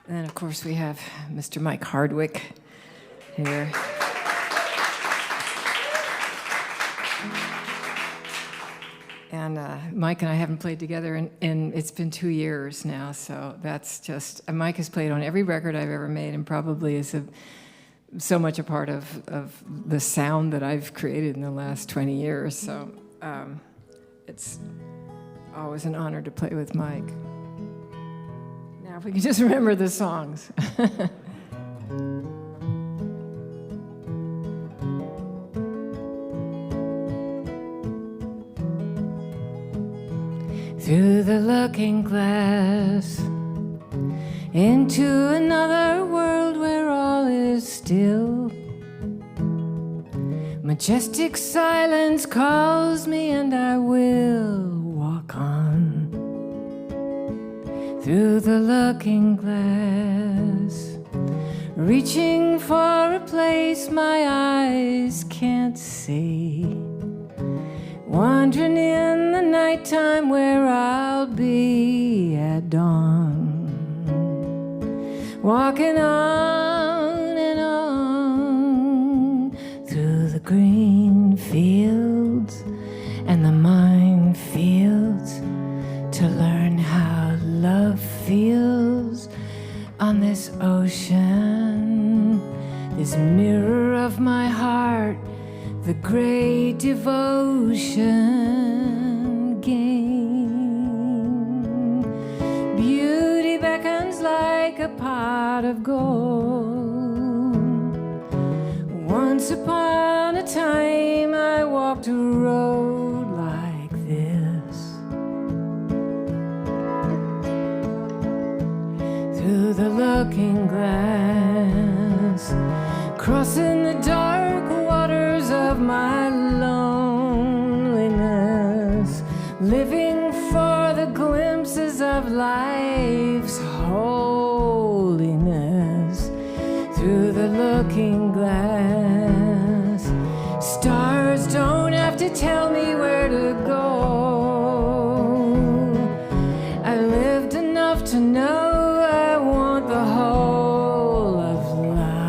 And then, of course, we have Mr. Mike Hardwick here. And Mike and I haven't played together in it's been 2 years now, so that's just... Mike has played on every record I've ever made and probably is so much a part of the sound that I've created in the last 20 years, so it's always an honor to play with Mike. Now, if we can just remember the songs. Through the looking glass, into another world where all is still. Majestic silence calls me and I will walk on. Through the looking glass, reaching for a place my eyes can't see. Wandering in the nighttime where I'll be at dawn. Walking on and on through the green fields and the minefields to learn how love feels on this ocean, this mirror of my heart. The great devotion game. Beauty beckons like a pot of gold. Once upon a time I walked a road like this. Through the looking glass, crossing the dark waters of my loneliness, living for the glimpses of life's holiness. Through the looking glass, stars don't have to tell me where to go. I lived enough to know I want the whole of love.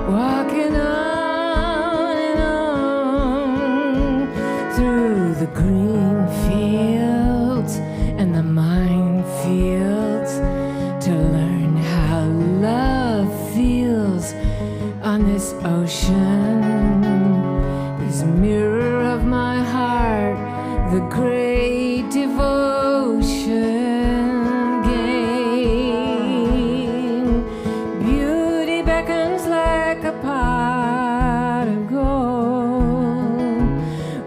Walking on and on through the green fields and the minefields to learn how love feels on this ocean, this mirror of my heart, the great devotion game. Beauty beckons like a pot of gold.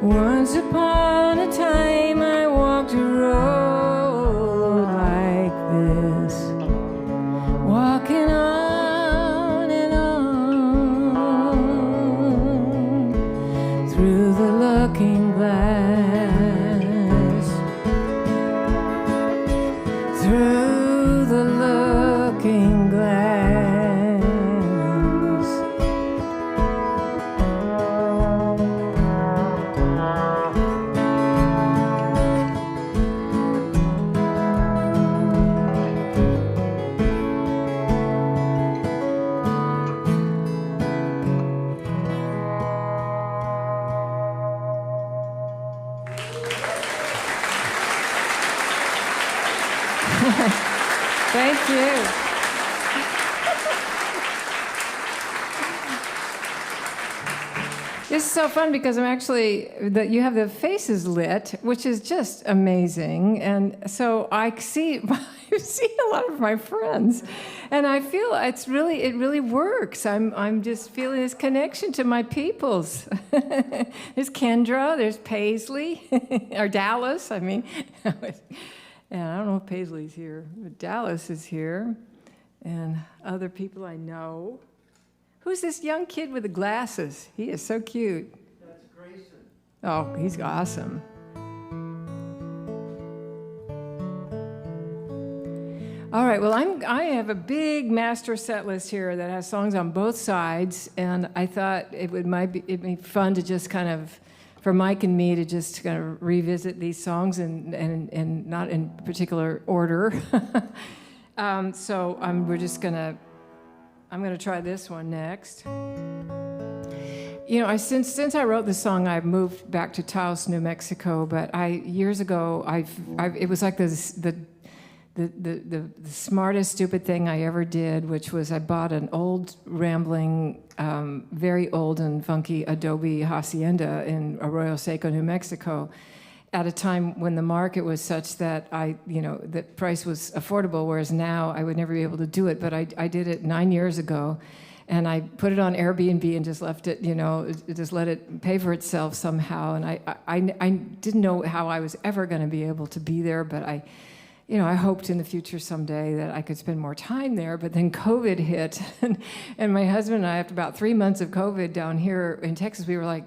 Once upon a time I walked a road like this, walking on and on through the looking glass, through the looking glass. Thank you. It's so fun because I'm actually that you have the faces lit, which is just amazing, and so I see a lot of my friends, and I feel it really works. I'm just feeling this connection to my peoples. There's Kendra, there's Paisley, or Dallas. I mean, and I don't know if Paisley's here, but Dallas is here, and other people I know. Who's this young kid with the glasses? He is so cute. That's Grayson. Oh, he's awesome. All right, well, I have a big master set list here that has songs on both sides, and I thought it'd be fun to just kind of, for Mike and me, to just kind of revisit these songs and not in particular order. So I'm going to try this one next. You know, since I wrote this song, I moved back to Taos, New Mexico. But years ago, it was like the smartest stupid thing I ever did, which was I bought an old rambling, very old and funky adobe hacienda in Arroyo Seco, New Mexico, at a time when the market was such that the price was affordable, whereas now I would never be able to do it. But I did it 9 years ago, and I put it on Airbnb and just left it, just let it pay for itself somehow. And I didn't know how I was ever going to be able to be there, but I hoped in the future someday that I could spend more time there. But then COVID hit, and my husband and I, after about 3 months of COVID down here in Texas, we were like,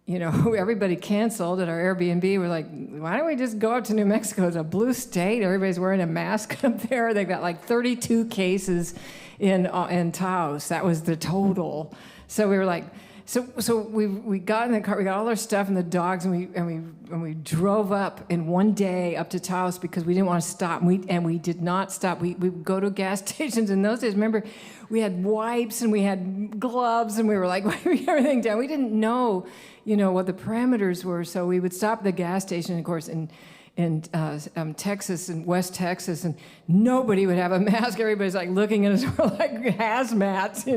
everybody canceled at our Airbnb. We're like, why don't we just go out to New Mexico? It's a blue state. Everybody's wearing a mask up there. They've got like 32 cases in Taos. That was the total. So we were like, so we got in the car. We got all our stuff and the dogs, and we drove up in one day up to Taos because we didn't want to stop. And we did not stop. We would go to gas stations in those days. Remember, we had wipes and we had gloves, and we were like wiping everything down. We didn't know, what the parameters were. So we would stop at the gas station, of course, in Texas and West Texas, and nobody would have a mask. Everybody's like looking at us, we're like hazmats, we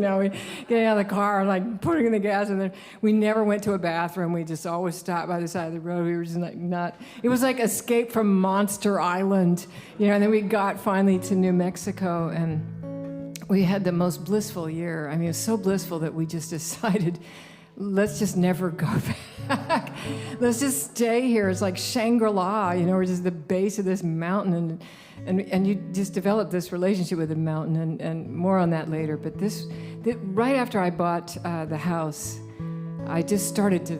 getting out of the car, like putting in the gas, and then we never went to a bathroom. We just always stopped by the side of the road. We were just like not. It was like Escape from Monster Island, And then we got finally to New Mexico, and we had the most blissful year. I mean, it was so blissful that we just decided, let's just never go back. Let's just stay here. It's like Shangri-La, we're just at the base of this mountain, and you just develop this relationship with the mountain, and more on that later. But right after I bought the house, I just started to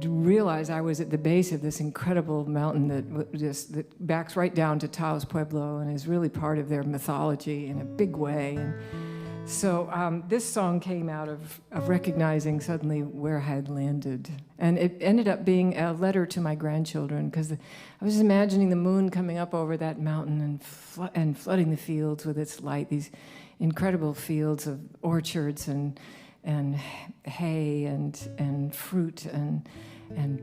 realize I was at the base of this incredible mountain that backs right down to Taos Pueblo and is really part of their mythology in a big way. And so this song came out of recognizing suddenly where I had landed. And it ended up being a letter to my grandchildren, because I was imagining the moon coming up over that mountain and flooding the fields with its light, these incredible fields of orchards and hay and fruit and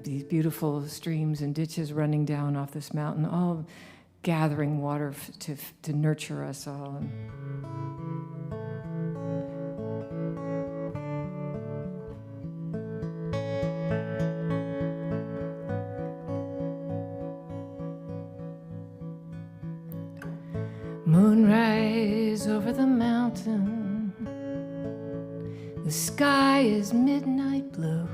these beautiful streams and ditches running down off this mountain, all gathering water to nurture us all. Moonrise over the mountain, the sky is midnight blue.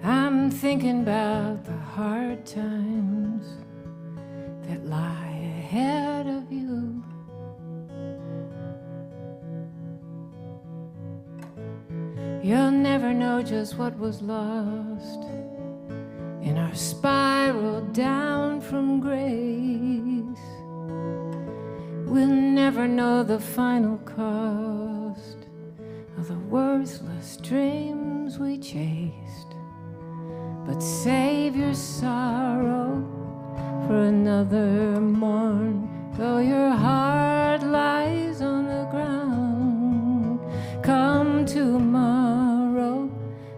I'm thinking about the hard times that lie ahead of you. You'll never know just what was lost in our spiral down from grace. We'll never know the final cost of the worthless dreams we chased. But save your sorrow for another morn, though your heart lies on the ground. Come tomorrow,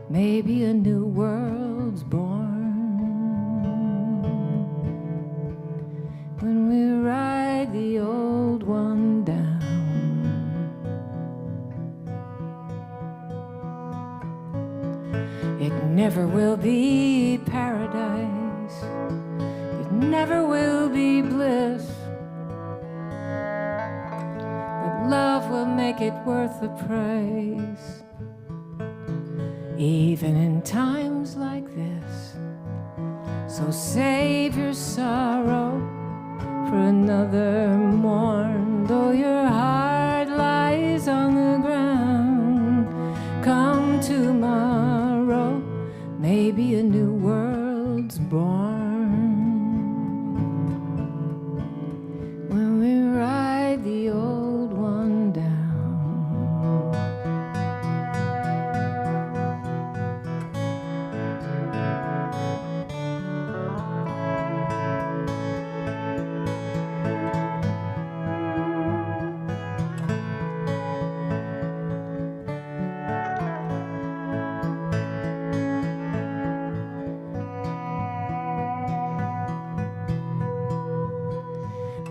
maybe a new world's born. When we ride the old one down. never will be paradise. It never will be bliss. But love will make it worth the price. Even in times like this. So save your sorrow for another morn. Though your heart lies on the ground, come tomorrow, maybe a new world's born. When we ride the old one down.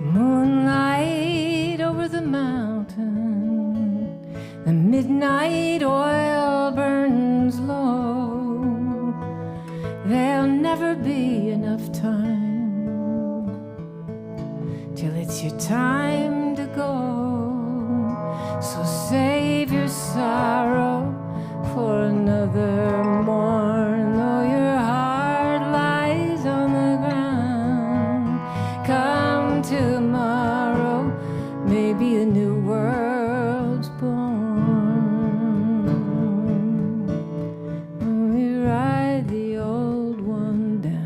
Moonlight over the mountain, the midnight oil burns low. There'll never be enough time till it's your time to go. So save your sorrow for another morn. Though your heart lies on the ground, come tomorrow, maybe a new world's born. When we ride the old one down.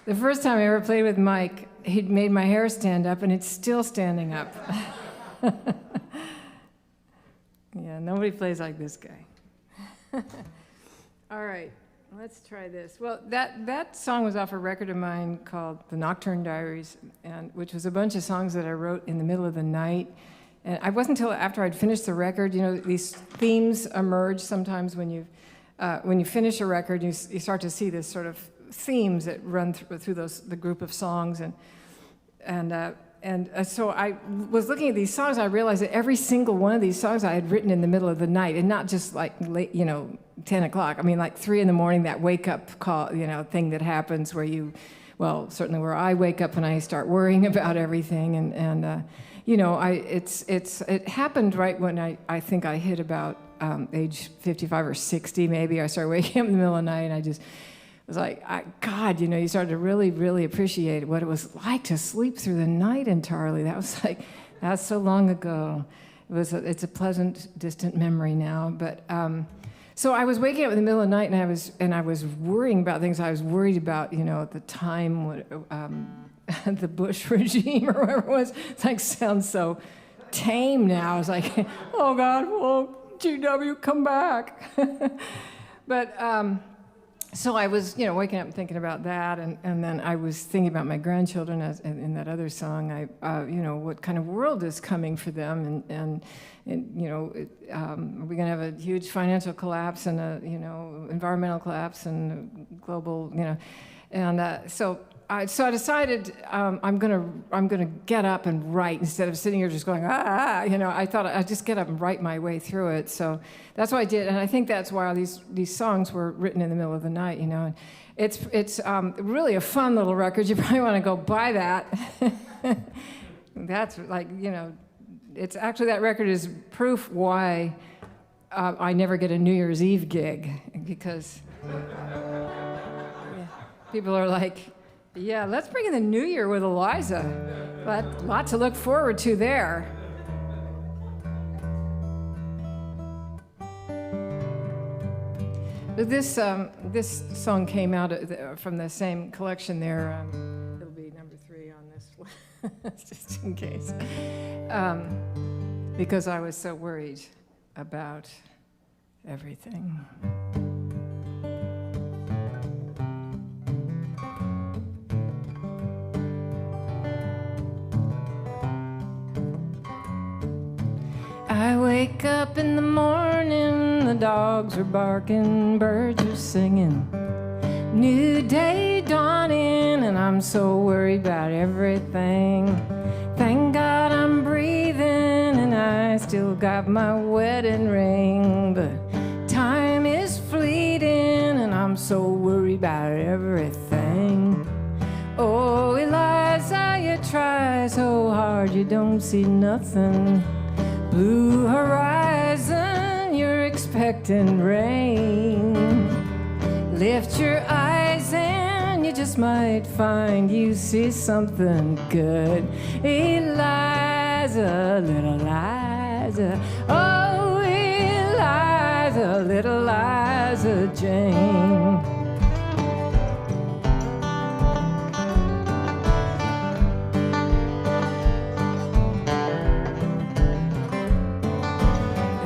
The first time I ever played with Mike, he'd made my hair stand up, and it's still standing up. Yeah, nobody plays like this guy. All right, let's try this. Well, that song was off a record of mine called The Nocturne Diaries, which was a bunch of songs that I wrote in the middle of the night. And I wasn't until after I'd finished the record, you know, these themes emerge sometimes when you finish a record, you start to see this sort of themes that run through the group of songs, and so I was looking at these songs. And I realized that every single one of these songs I had written in the middle of the night, and not just like late, 10 o'clock. I mean, like 3 a.m, that wake up call, thing that happens where certainly where I wake up and I start worrying about everything, it happened right when I think I hit about age 55 or 60 maybe, I started waking up in the middle of the night, and I just was like, God, you started to really, really appreciate what it was like to sleep through the night in Tarly. That's so long ago. It's a pleasant, distant memory now, but so I was waking up in the middle of the night, and I was worrying about things. I was worried about, at the time, the Bush regime or whatever it was. It sounds so tame now. I was like, oh God, won't GW come back? But so I was, waking up and thinking about that, and then I was thinking about my grandchildren in that other song. What kind of world is coming for them, and are we going to have a huge financial collapse and a environmental collapse and global, and so I decided I'm gonna get up and write instead of sitting here just going I thought I'd just get up and write my way through it. So that's what I did, and I think that's why these songs were written in the middle of the night. And it's really a fun little record. You probably want to go buy that. That's it's actually, that record is proof why I never get a New Year's Eve gig, because people are like, yeah, let's bring in the new year with Eliza. But lots to look forward to there. But this song came out from the same collection there. It'll be number 3 on this one, just in case. Because I was so worried about everything. I wake up in the morning, the dogs are barking, birds are singing, new day dawning, and I'm so worried about everything. Thank God I'm breathing, and I still got my wedding ring, but time is fleeting, and I'm so worried about everything. Oh, Eliza, you try so hard, you don't see nothing. Blue horizon, you're expecting rain. Lift your eyes and you just might find you see something good. Eliza, little Eliza, oh Eliza, little Eliza Jane.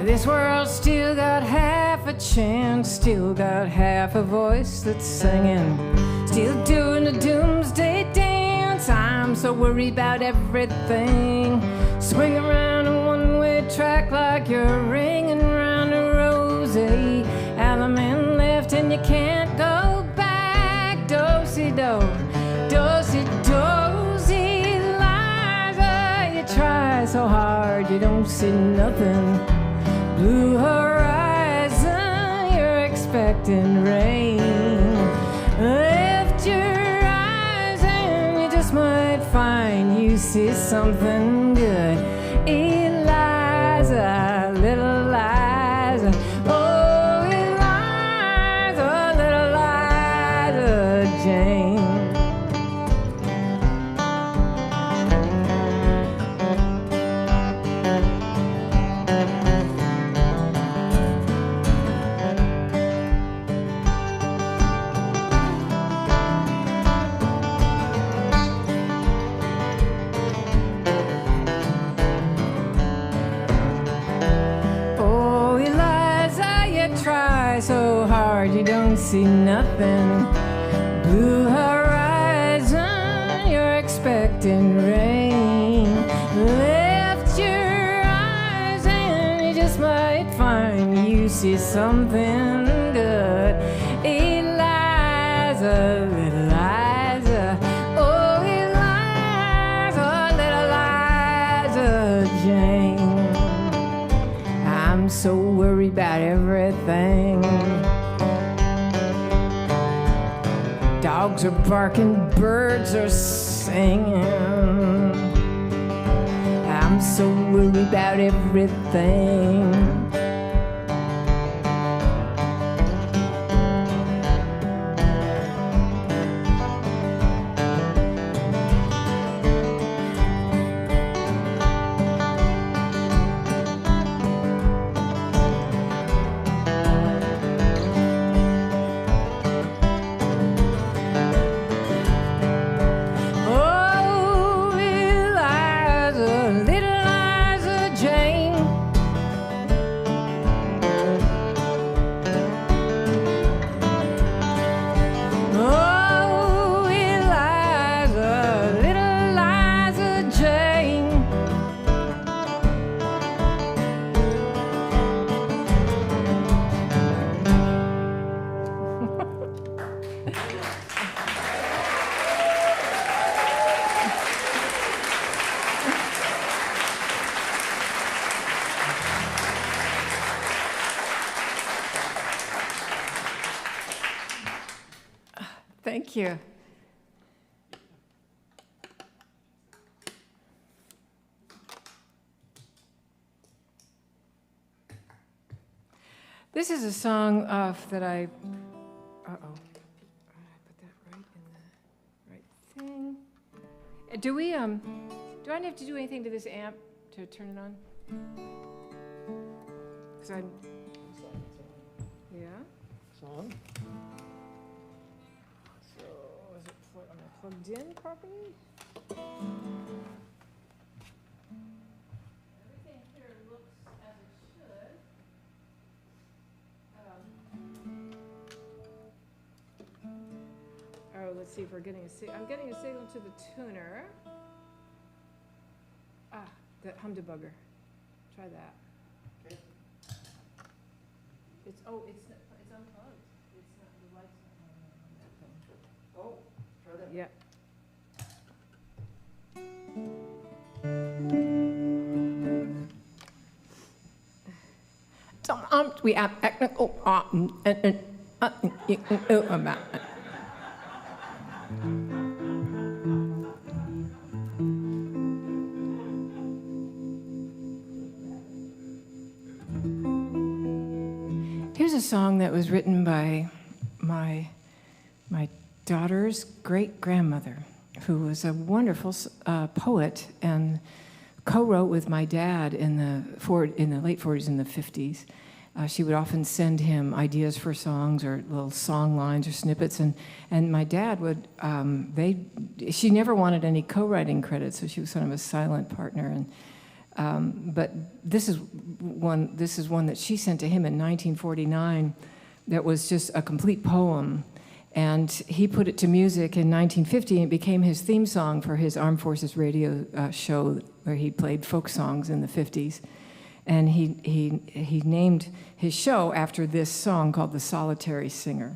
This world still got half a chance, still got half a voice that's singing, still doing the doomsday dance. I'm so worried about everything. Swing around a one-way track like you're ringing around a rosy. Element left and you can't go back. Do-si-do, do-si-do-si. Eliza, you try so hard, you don't see nothing. Blue horizon, you're expecting rain. Lift your eyes and you just might find you see something good. Eliza, little Eliza, oh Eliza, little Eliza Jane. So hard you don't see nothing. Blue horizon, you're expecting rain. Lift your eyes and you just might find you see something good. Eliza, little Eliza, oh Eliza, little Eliza Jane. I'm so worried about everything. Dogs are barking, birds are singing. I'm so worried about everything. Thank you. This is a song that I, I put that right in the right thing. Do we, do I have to do anything to this amp to turn it on? Because I'm, yeah? Song. So, is it am I plugged in properly? Everything here looks as it should. Oh, let's see if we're getting a signal. I'm getting a signal to the tuner. Ah, the humdebugger. Try that. Okay. It's unplugged. It's not the lights not on. Oh, try that. Yeah. We have technical about it. Here's a song that was written by my daughter's great-grandmother, who was a wonderful poet and co-wrote with my dad in the late 40s and the 50s. She would often send him ideas for songs or little song lines or snippets, and my dad would, she never wanted any co-writing credit, so she was sort of a silent partner. But this is one that she sent to him in 1949 that was just a complete poem. And he put it to music in 1950, and it became his theme song for his Armed Forces radio show where he played folk songs in the 50s. And he named his show after this song called The Solitary Singer.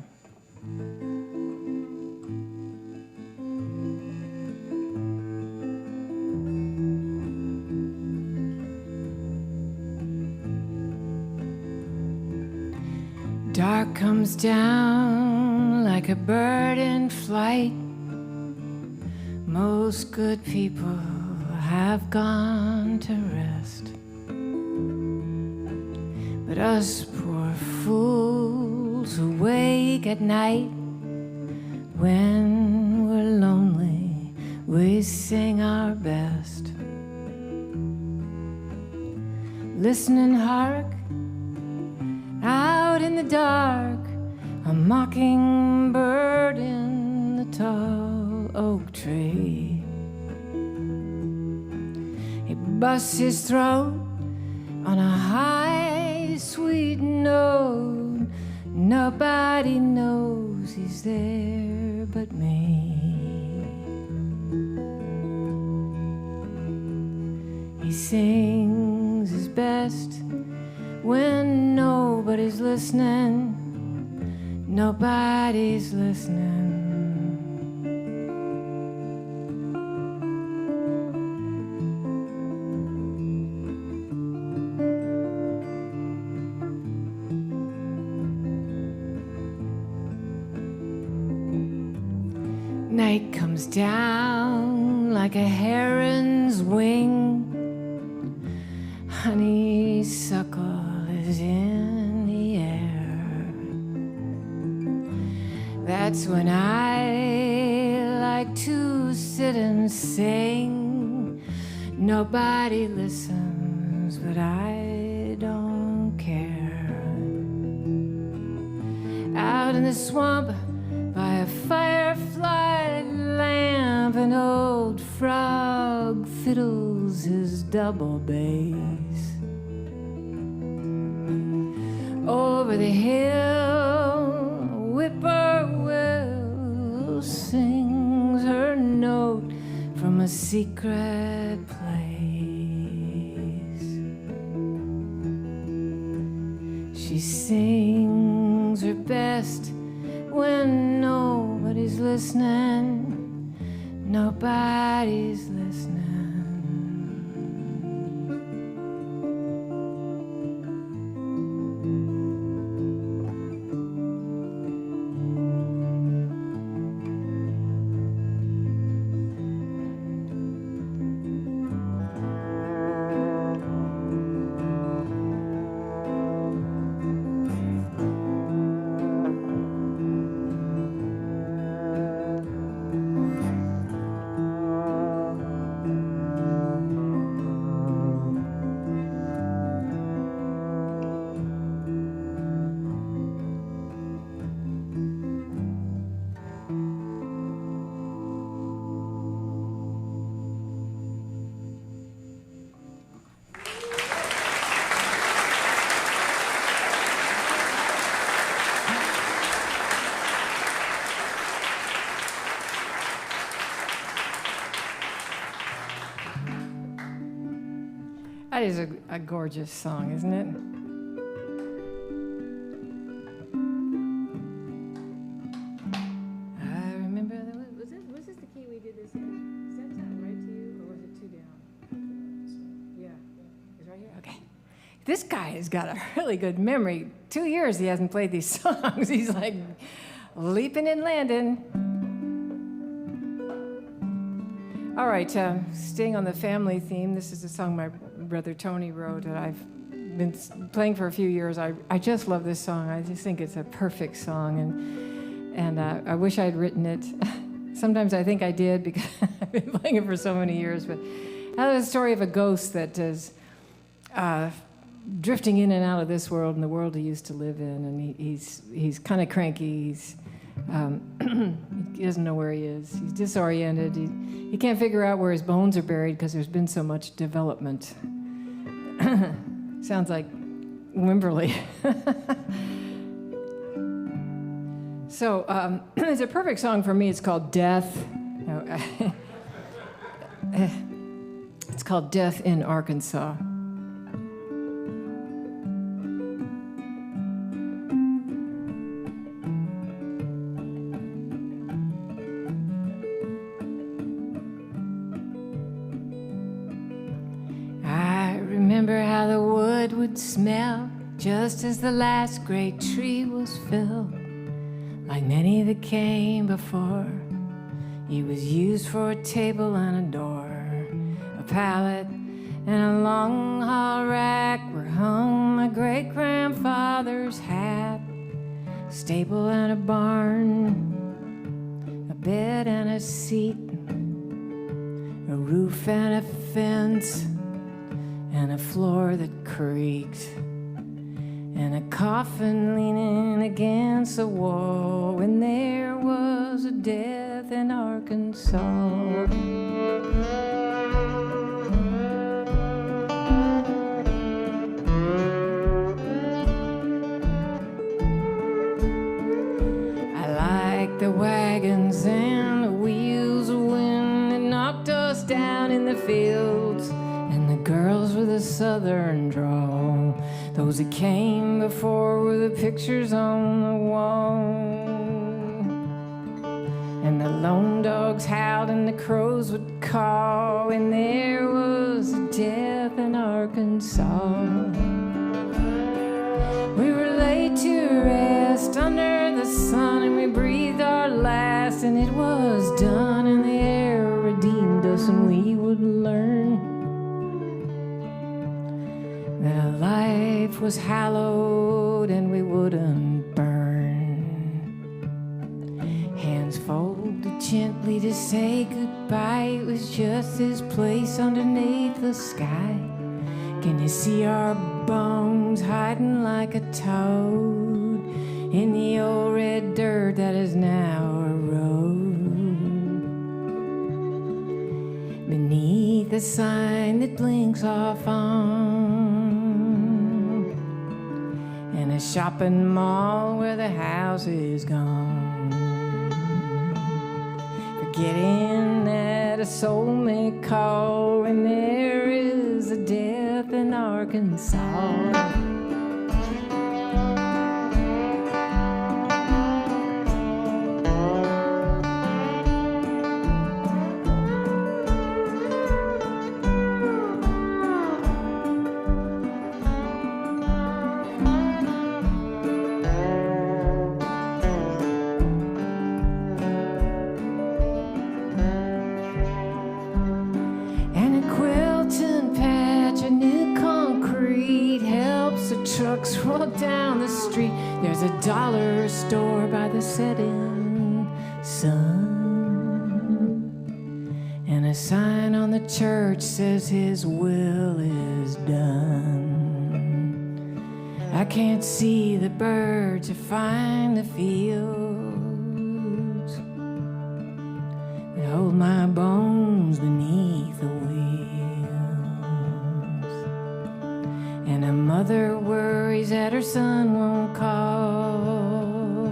Dark comes down like a bird in flight. Most good people have gone to rest, but us poor fools who wake at night, when we're lonely, we sing our best. Listen and hark, out in the dark, a mockingbird in the tall oak tree. He busts his throat on a high, sweet note. Nobody knows he's there but me. He sings his best when nobody's listening. Nobody's listening. Night comes down like a heron's wing. Honeysuckle is in the air. That's when I like to sit and sing. Nobody listens, but I don't care. Out in the swamp by a firefly lamp, an old frog fiddles his double bass. Over the hill, a whippoorwill sings her note from a secret place. She sings her best when nobody's listening. Nobody's listening. That is a gorgeous song, isn't it? I remember, was this the key we did this in? Does that sound right to you, or was it two down? Yeah, it's right here? Okay. This guy has got a really good memory. 2 years he hasn't played these songs. He's like leaping and landing. All right, staying on the family theme, this is a song my brother Tony wrote that I've been playing for a few years. I just love this song. I just think it's a perfect song, and I wish I'd written it. Sometimes I think I did because I've been playing it for so many years, but I have a story of a ghost that is drifting in and out of this world and the world he used to live in, and he's kind of cranky. He doesn't know where he is. He's disoriented. He can't figure out where his bones are buried because there's been so much development. Sounds like Wimberley. So it's a perfect song for me. It's called Death. It's called Death in Arkansas. Remember how the wood would smell just as the last great tree was felled. Like many that came before, he was used for a table and a door, a pallet and a long hall rack where hung my great-grandfather's hat, a stable and a barn, a bed and a seat, a roof and a fence, and a floor that creaked, and a coffin leaning against the wall when there was a death in Arkansas. I like the wagons and the wheels of wind that knocked us down in the fields, girls with a southern drawl, those that came before were the pictures on the wall. And the lone dogs howled and the crows would call, and there was a death in Arkansas. We were laid to rest under the sun, and we breathed our last, and it was done, and the air redeemed us, and we would learn that life was hallowed and we wouldn't burn. Hands folded gently to say goodbye. It was just this place underneath the sky. Can you see our bones hiding like a toad in the old red dirt that is now a road? Beneath the sign that blinks off on, in a shopping mall where the house is gone, forgetting that a soul may call when there is a death in Arkansas. Trucks roll down the street. There's a dollar store by the setting sun, and a sign on the church says his will is done. I can't see the birds or find the fields that hold my bones beneath the wheels. And a mother worries that her son won't call,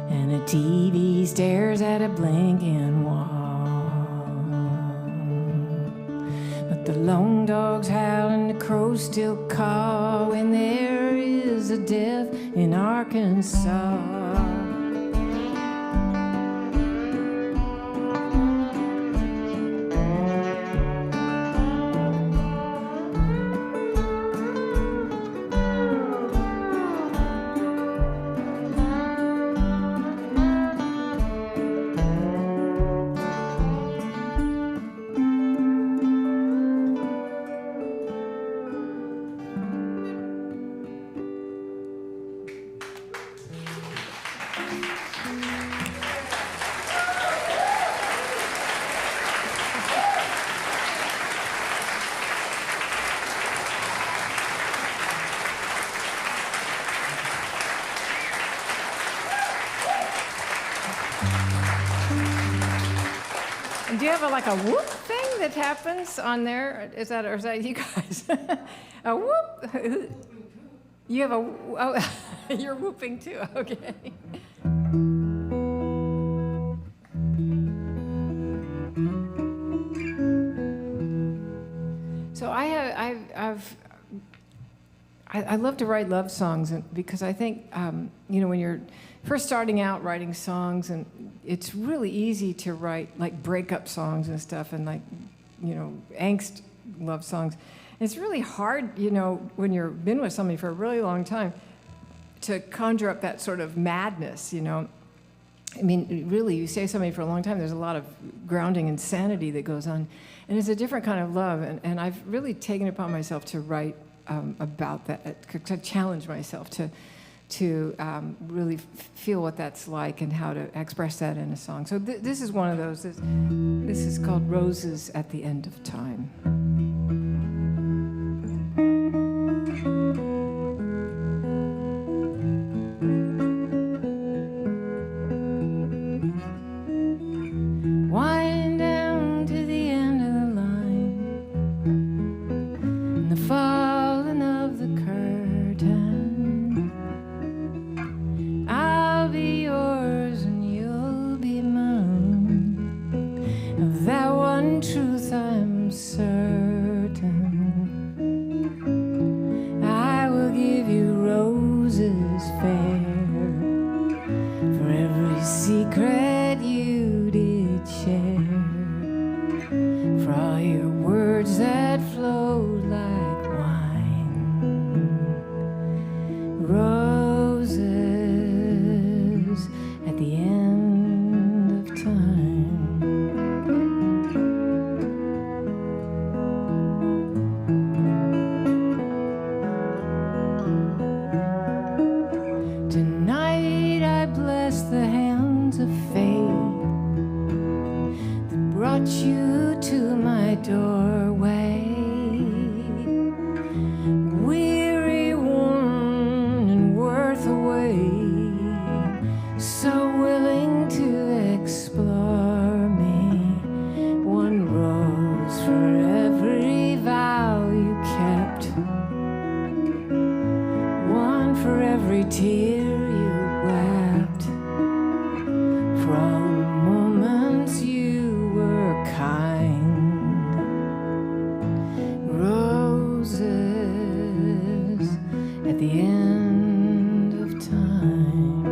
and a TV stares at a blinking wall. But the lone dog still call when there is a death in Arkansas. Do you have like a whoop thing that happens on there? Is that you guys? A whoop? You have oh, you're whooping too. Okay. So I love to write love songs, because I think when you're first starting out writing songs, and it's really easy to write like breakup songs and stuff, and like angst love songs. It's really hard, when you've been with somebody for a really long time, to conjure up that sort of madness. I mean, really, you stay with somebody for a long time, there's a lot of grounding insanity that goes on, and it's a different kind of love. And I've really taken it upon myself to write about that, to challenge myself to really feel what that's like and how to express that in a song. So this is one of those. This is called Roses at the End of Time. Wind down to the end of the line, and the falling of the curtain. I'll be yours and you'll be mine. Of that one truth I'm certain. I will give you roses fair for every secret you did share, for all your words that flowed like wine. Roses at the end of time. Tonight I bless the hands of fate that brought you to my doorway. Weary, worn, and worth away, so willing to explore me. One rose for every vow you kept, one for every tear you wept, for all the moments you were kind. Roses at the end of time.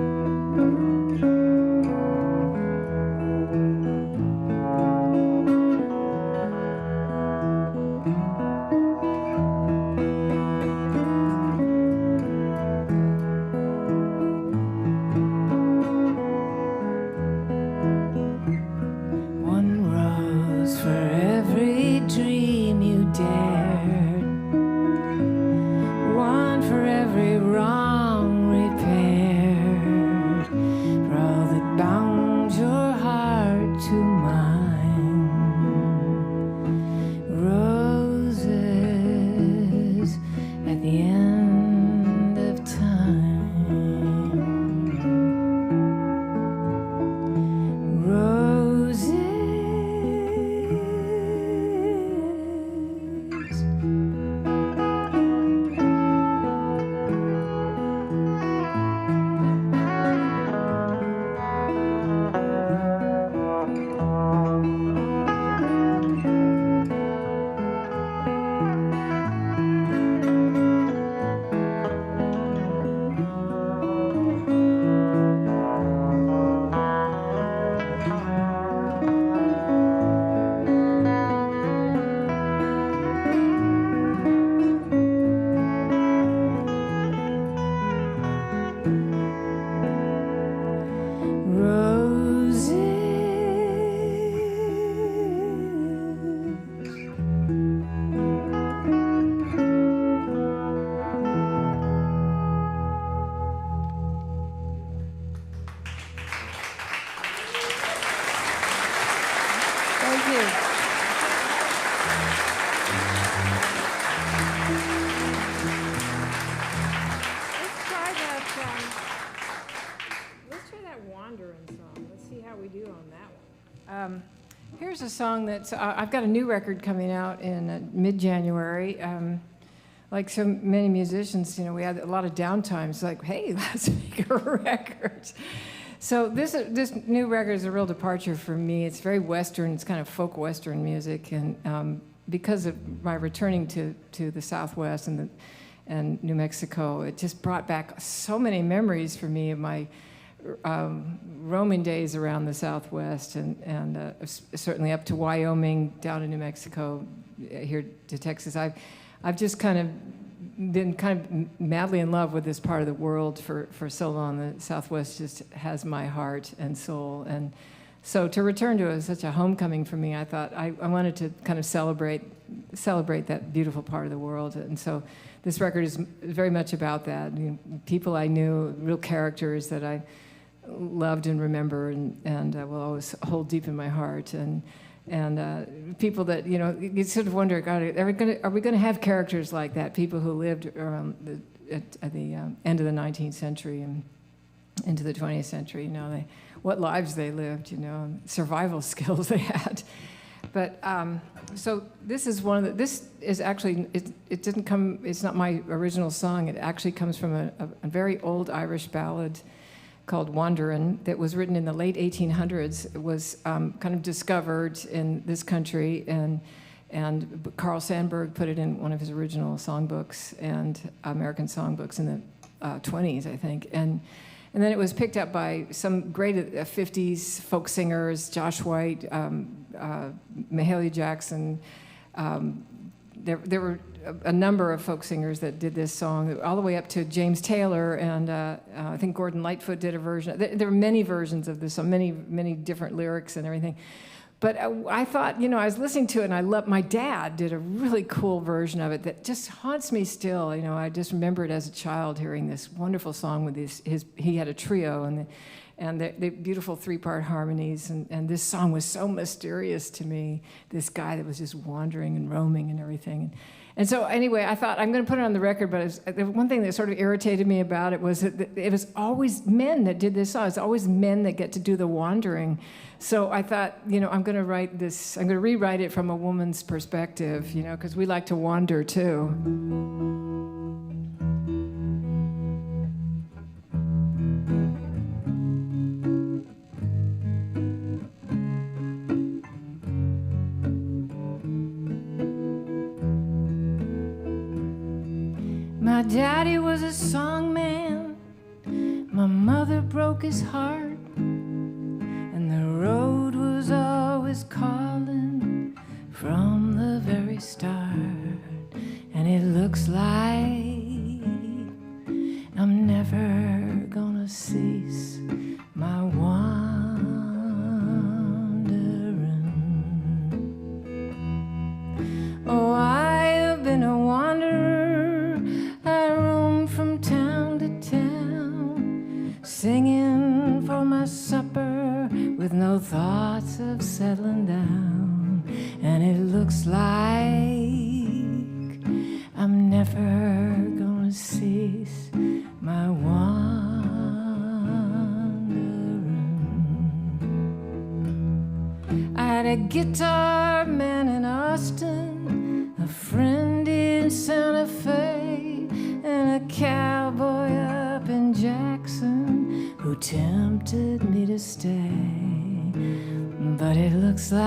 you. Let's try that Wandering song. Let's see how we do on that one. Here's a song that's, I've got a new record coming out in mid-January. Like so many musicians, we had a lot of downtime. It's like, hey, let's make a record. So this new record is a real departure for me. It's very Western. It's kind of folk Western music, and because of my returning to the Southwest and New Mexico, it just brought back so many memories for me of my roaming days around the Southwest, and certainly up to Wyoming, down to New Mexico, here to Texas. I've just kind of been kind of madly in love with this part of the world for so long. The Southwest just has my heart and soul, and so to return to such a homecoming for me, I thought I wanted to kind of celebrate that beautiful part of the world, and so this record is very much about that. People I knew, real characters that I loved and remember, and will always hold deep in my heart, and people that you sort of wonder, God, are we going to have characters like that? People who lived around at the end of the 19th century and into the 20th century. What lives they lived, survival skills they had. But so this is one of the. This is actually it didn't come. It's not my original song. It actually comes from a very old Irish ballad called Wanderin' that was written in the late 1800s. It was kind of discovered in this country, and Carl Sandburg put it in one of his original songbooks and American songbooks in the 20s, I think. And then it was picked up by some great 50s folk singers, Josh White, Mahalia Jackson. There were a number of folk singers that did this song, all the way up to James Taylor, and I think Gordon Lightfoot did a version. There were many versions of this song, many different lyrics and everything. But I thought, I was listening to it, and my dad did a really cool version of it that just haunts me still. I just remember it as a child, hearing this wonderful song with he had a trio, and the beautiful three-part harmonies, and this song was so mysterious to me, this guy that was just wandering and roaming and everything. And so anyway, I thought, I'm going to put it on the record, but one thing that sort of irritated me about it was that it was always men that did this song. It's always men that get to do the wandering. So I thought, I'm going to rewrite it from a woman's perspective, because we like to wander too. My daddy was a songman, my mother broke his heart, and the road was always calling from the very start. And it looks like I'm never gonna cease my wandering. Oh, I have been a wanderer. Singing for my supper with no thoughts of settling down. And it looks like I'm never gonna cease my wandering. I had a guitar man in Austin, a friend in Santa Fe, and a cowboy up in Jackson who tempted me to stay. But it looks like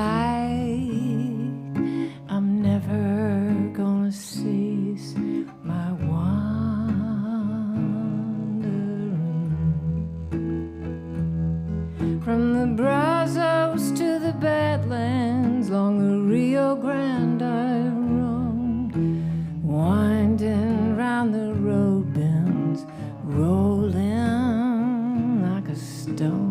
I'm never gonna cease my wandering. From the Brazos to the Badlands, along the Rio Grande I roamed, winding round the road bends, rolling like a stone.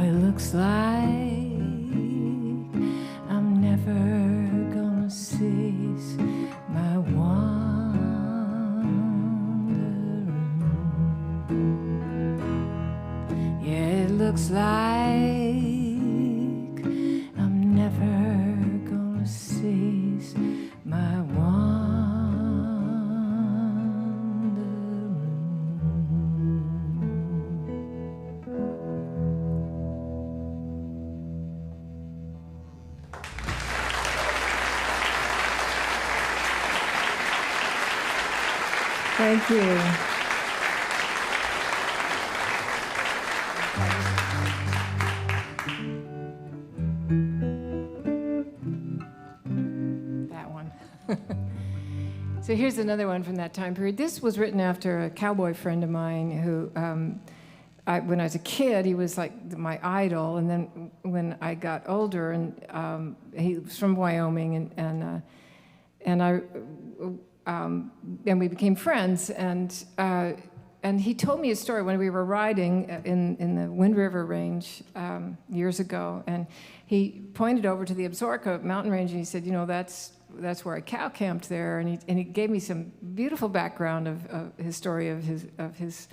It looks like I'm never gonna cease my wandering. Yeah, it looks like I'm never gonna cease my wandering. Thank you. That one. So here's another one from that time period. This was written after a cowboy friend of mine who, when I was a kid, he was like my idol. And then when I got older, and he was from Wyoming, and we became friends, and he told me a story when we were riding in the Wind River Range years ago, and he pointed over to the Absaroka mountain range, and he said, that's where I cow camped there, and he gave me some beautiful background of his story of his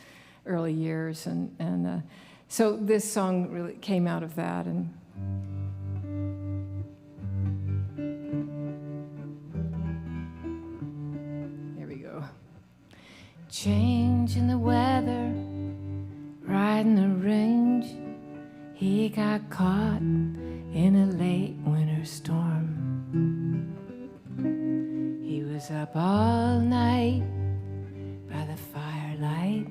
early years, and so this song really came out of that. And change in the weather, riding the range. He got caught in a late winter storm. He was up all night by the firelight,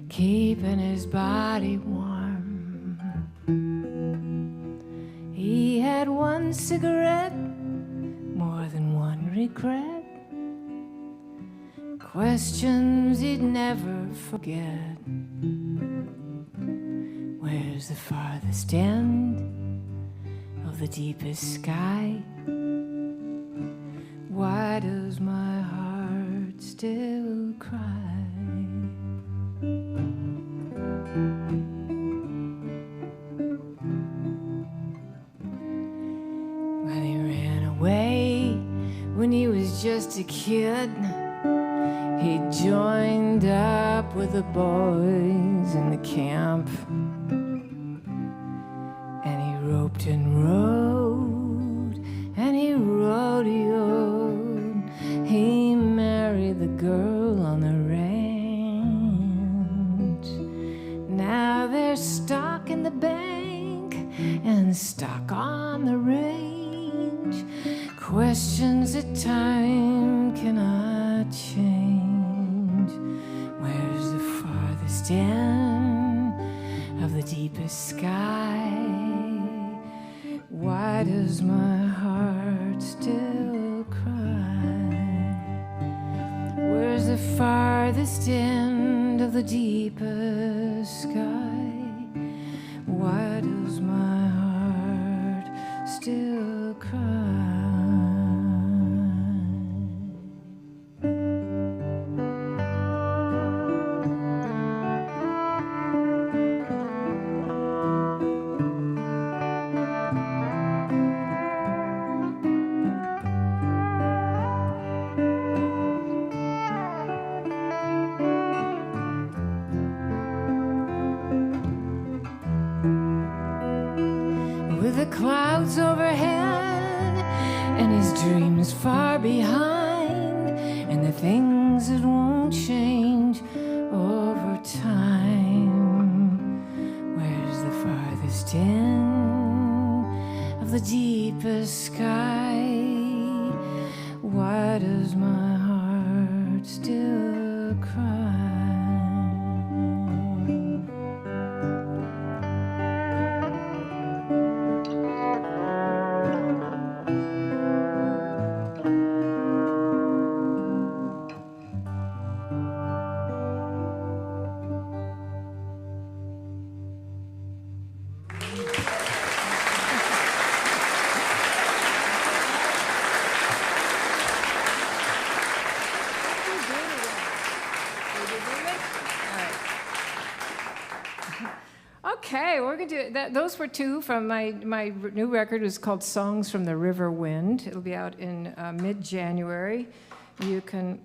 keeping his body warm. He had one cigarette, more than one regret, questions he'd never forget. Where's the farthest end of the deepest sky? Why does my heart still cry? Well, he ran away when he was just a kid. He joined up with the boys in the camp, and he roped and rode, and he rodeoed. He married the girl on the ranch. Now there's stock in the bank and stock on the range. Questions that time cannot change. Where's the farthest end of the deepest sky? Why does my heart still cry? Where's the farthest end of the deepest sky? Why does my heart still cry? Clouds overhead and his dreams far behind, and the things that won't change over time. Where's the farthest end of the deepest sky? Why does my heart still cry? Okay, we're gonna do that. Those were two from my new record. Is called "Songs from the River Wind." It'll be out in mid-January. You can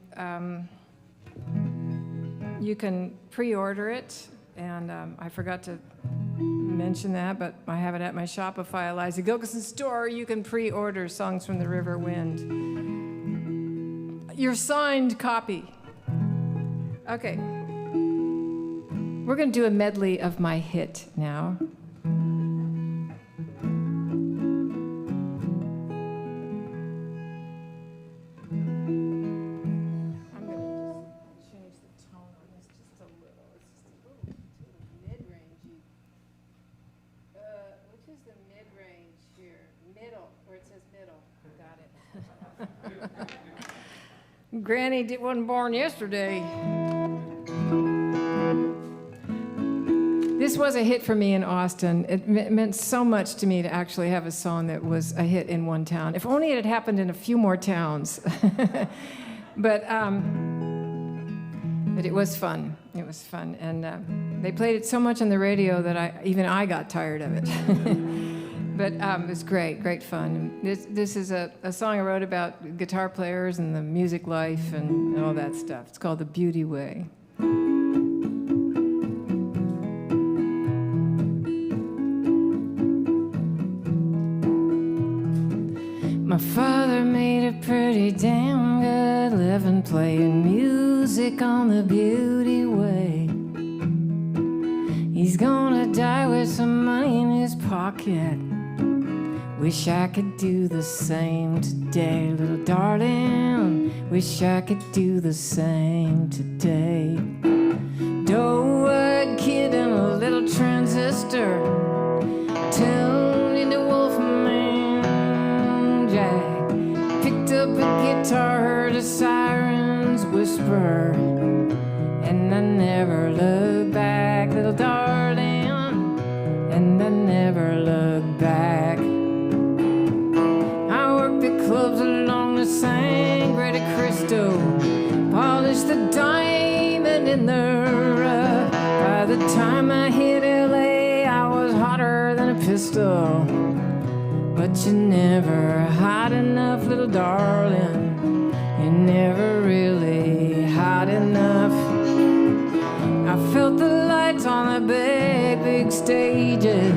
pre-order it, and I forgot to mention that, but I have it at my Shopify Elize Gilkyson store. You can pre-order "Songs from the River Wind." Your signed copy. Okay. We're going to do a medley of my hit now. I'm going to just change the tone on this just a little. It's just a little mid-rangey. Which is the mid-range here? Middle, where it says middle. Got it. Granny wasn't born yesterday. This was a hit for me in Austin. It meant so much to me to actually have a song that was a hit in one town. If only it had happened in a few more towns. But it was fun. It was fun. And they played it so much on the radio that I got tired of it. But it was great fun. This is a song I wrote about guitar players and the music life and all that stuff. It's called The Beauty Way. My father made a pretty damn good living playing music on the beauty way. He's gonna die with some money in his pocket. Wish I could do the same today, little darling. Wish I could do the same today. Doe-eyed kid and a little transistor tuned into Wolfman Jack. Picked up a guitar, heard a siren's whisper, and I never looked back, little darling, and I never looked back. I worked the clubs along the Sangre de Cristo, polished the diamond in the rough. By the time I hit LA, I was hotter than a pistol. But you're never hot enough, little darling. You're never really hot enough. I felt the lights on the big stages,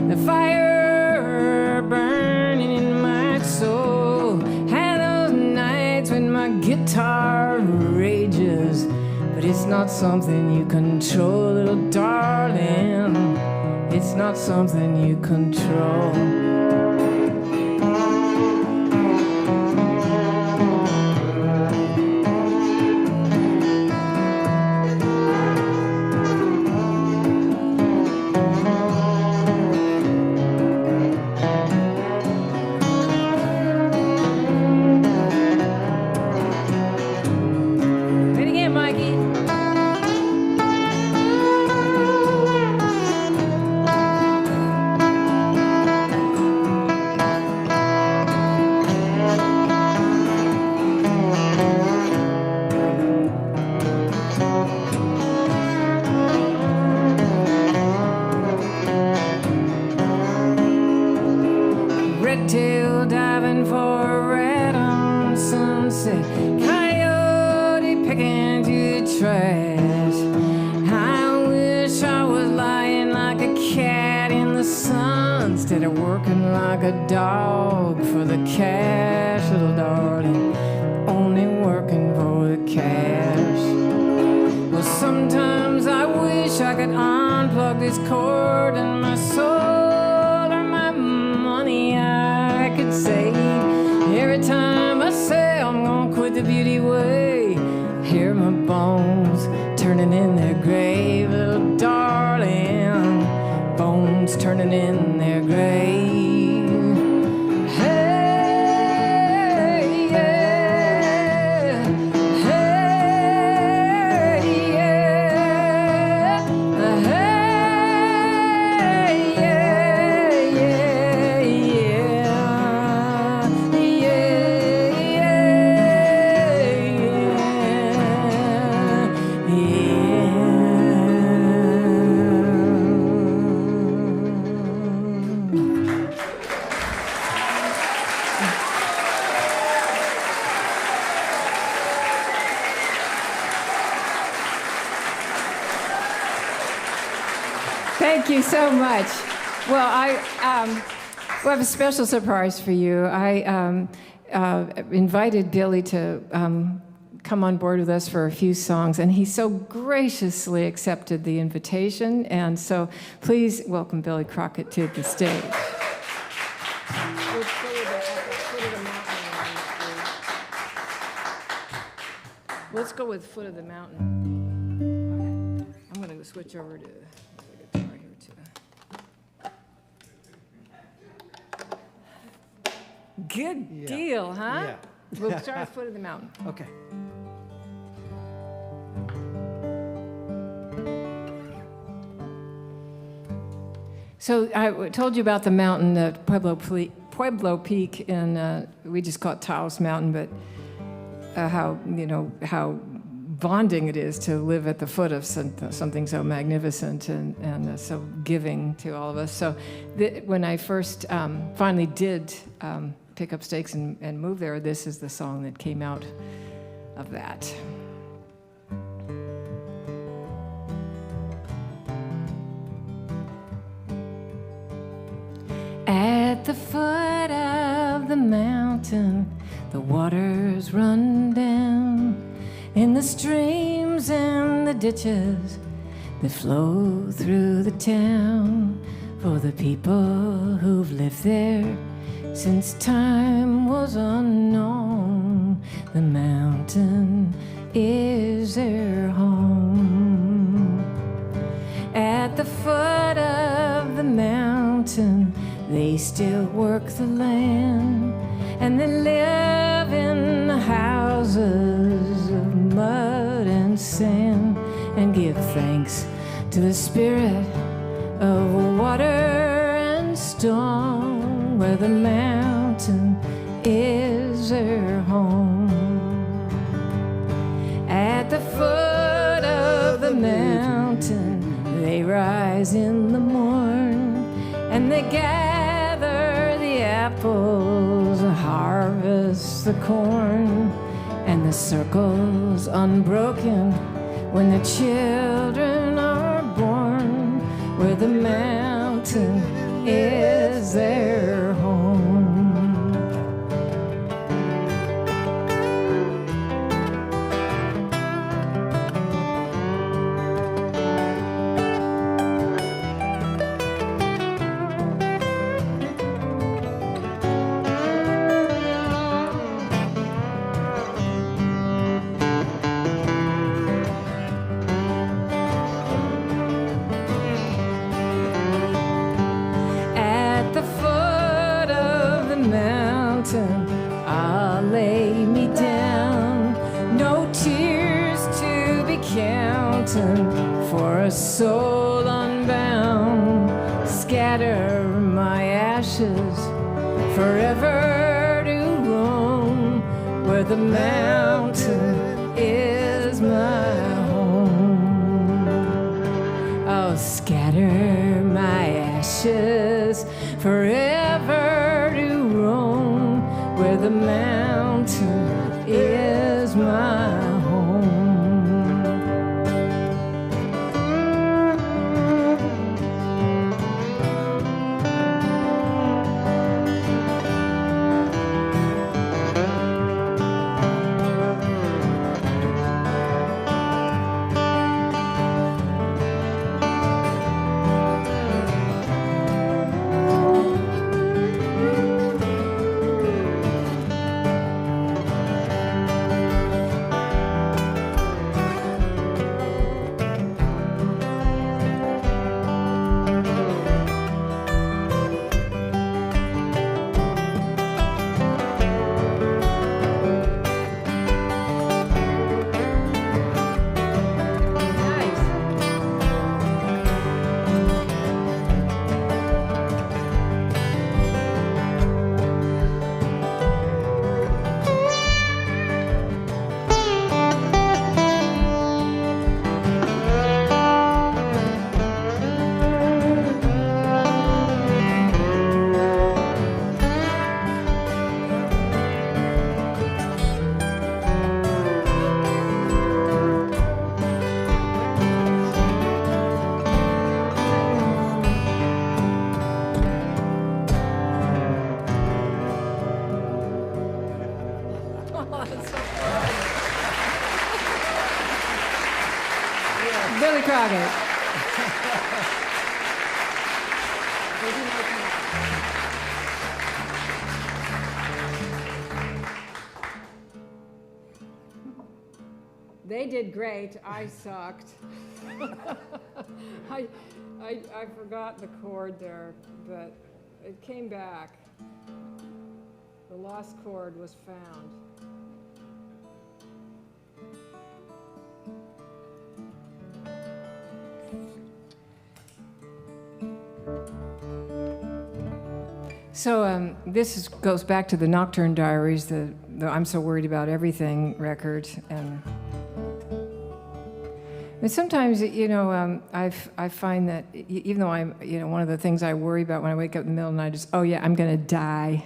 the fire burning in my soul. Had those nights when my guitar rages, but it's not something you control, little darling. It's not something you control. Red-tail diving for a rat on sunset, coyote picking through trash. I wish I was lying like a cat in the sun instead of working like a dog for the cash, little darling, only working for the cash. Well, sometimes I wish I could unplug this cord and my soul or my money I could save. Every time I say I'm gonna quit the beauty way, I hear my bones turning in their grave, little darling, bones turning in their grave. Hey, yeah, hey, yeah, hey, yeah, yeah. you so much. Well, we have a special surprise for you. I invited Billy to come on board with us for a few songs, and he so graciously accepted the invitation. And so please welcome Billy Crockett to the stage. Let's go with Foot of the Mountain. I'm going to switch over to the guitar here too. Good deal, huh? Yeah. We'll start with Foot of the Mountain. Okay. So I told you about the mountain, the Pueblo Peak, and we just call it Taos Mountain, but how bonding it is to live at the foot of something so magnificent and so giving to all of us. So when I first finally did pick up stakes and move there, this is the song that came out of that. At the foot of the mountain, the waters run down in the streams and the ditches that flow through the town. For the people who've lived there since time was unknown, the mountain is their home. At the foot of the mountain, they still work the land, and they live in the houses of mud and sand, and give thanks to the spirit of water and stone, where the mountain is their home. At the foot of the mountain, they rise in the morn, and they gather the apples, harvest the corn, and the circle's unbroken when the children are born, where the mountain is their home. I'll lay me down, no tears to be counting, for a soul unbound. Scatter my ashes forever to roam, where the mountain is my home. I'll scatter my ashes forever to roam, where the mountain is my home. about it. They did great. I sucked. I forgot the chord there, but it came back. The lost chord was found. So this goes back to the Nocturne Diaries, the I'm So Worried About Everything record, and sometimes, I find that even though I'm, one of the things I worry about when I wake up in the middle of the night is, oh yeah, I'm going to die.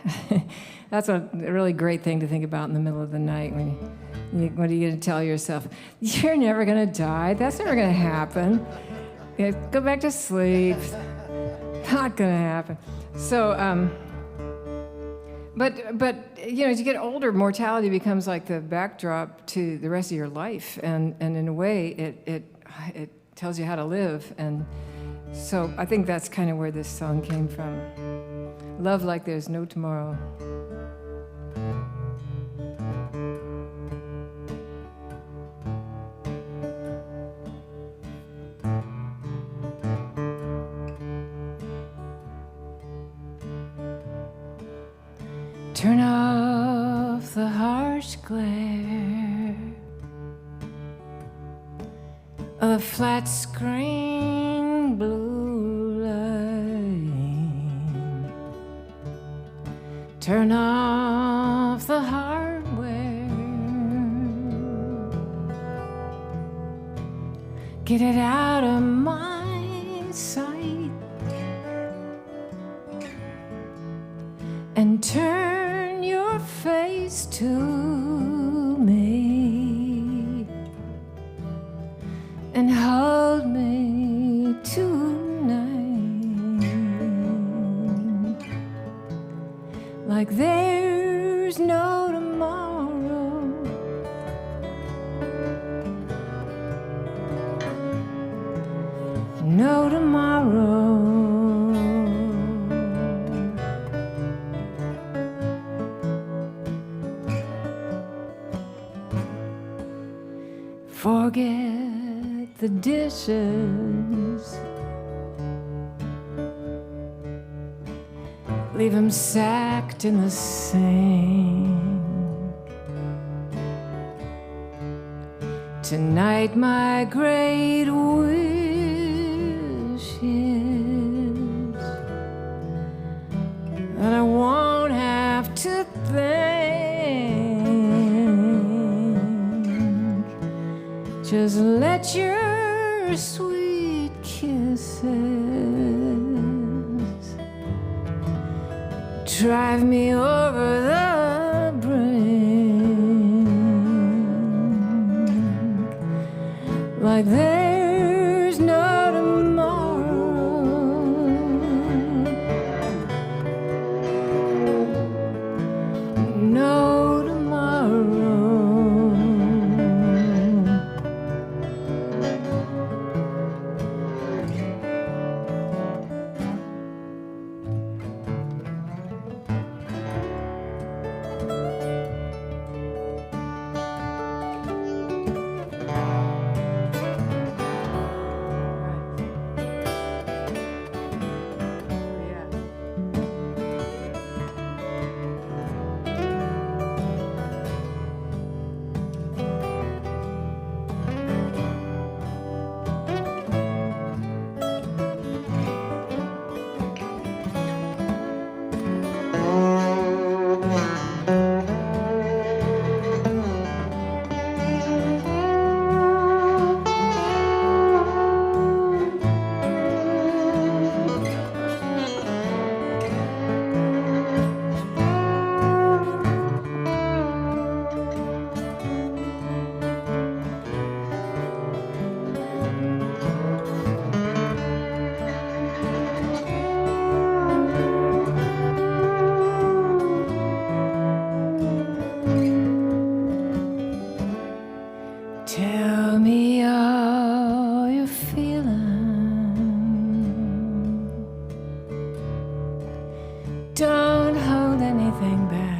That's a really great thing to think about in the middle of the night what are you going to tell yourself? You're never going to die. That's never going to happen. Go back to sleep. Not going to happen. So, but as you get older, mortality becomes like the backdrop to the rest of your life, and in a way, it tells you how to live. And so I think that's kind of where this song came from. Love like there's no tomorrow. Turn off the harsh glare of the flat screen blue light. Turn off the hardware. Get it out of my sight and turn your face to me and hold me tonight like there's no tomorrow. No tomorrow. Forget the dishes, leave them sacked in the sink. Tonight my great wish is that I won't have to think. Just let your sweet kisses drive me over the brink like there's no tomorrow. No tomorrow. Don't hold anything back.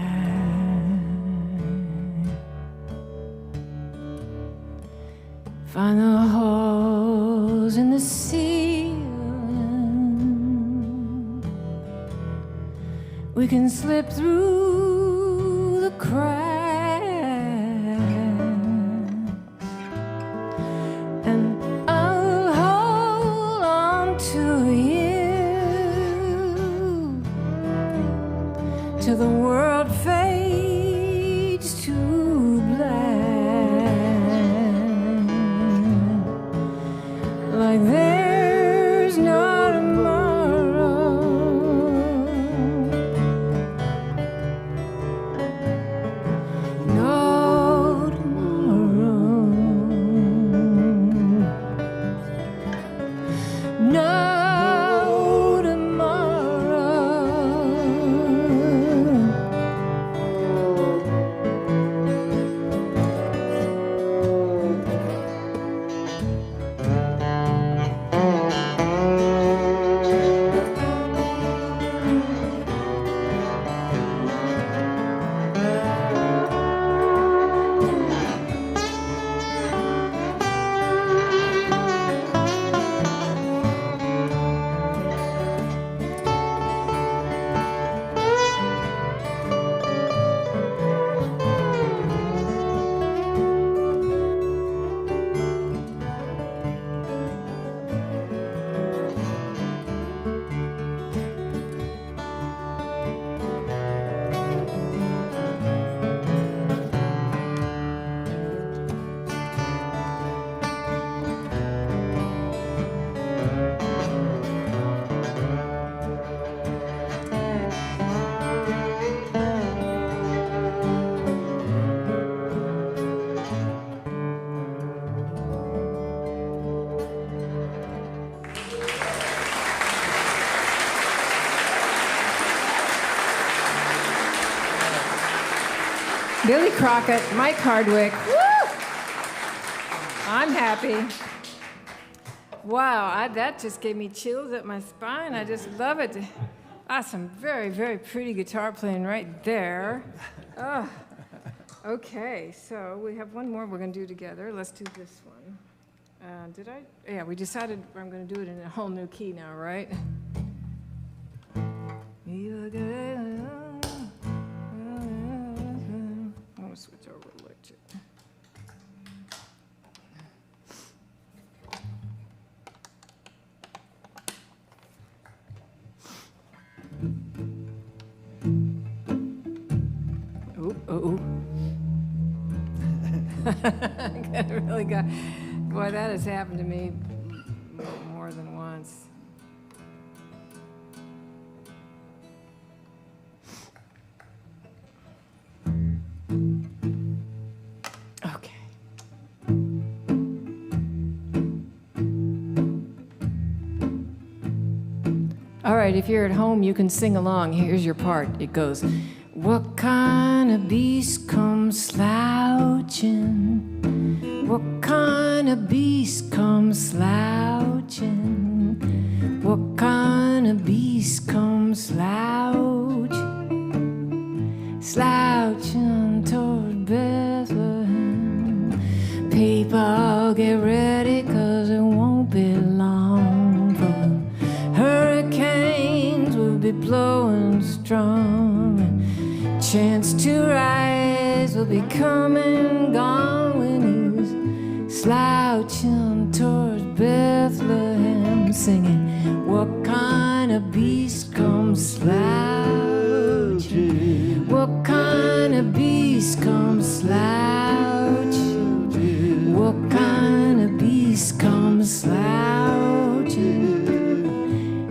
Find the holes in the ceiling. We can slip through the cracks, and I'll hold on to you till the world fades to black. Like there's no tomorrow. No tomorrow. No tomorrow. Billy Crockett, Mike Hardwick. Woo! I'm happy. Wow, that just gave me chills up my spine. I just love it. Some very, very pretty guitar playing right there. Oh. Okay, so we have one more we're going to do together. Let's do this one. Yeah, we decided I'm going to do it in a whole new key now, right? I'm going to switch over to electric. Oh. I really got, boy, that has happened to me more than once. Okay. All right, if you're at home, you can sing along. Here's your part. It goes, what kind of beast comes slouching? What kind of beast comes slouching? What kind of beast comes slouching toward Bethlehem? People get ready, 'cause it won't be long, for hurricanes will be blowing strong, and chance to rise will be coming, gone, when he's slouching towards Bethlehem, singing, what kind of beast comes slouching? What kind of beast comes slouching? What kind of beast comes slouching?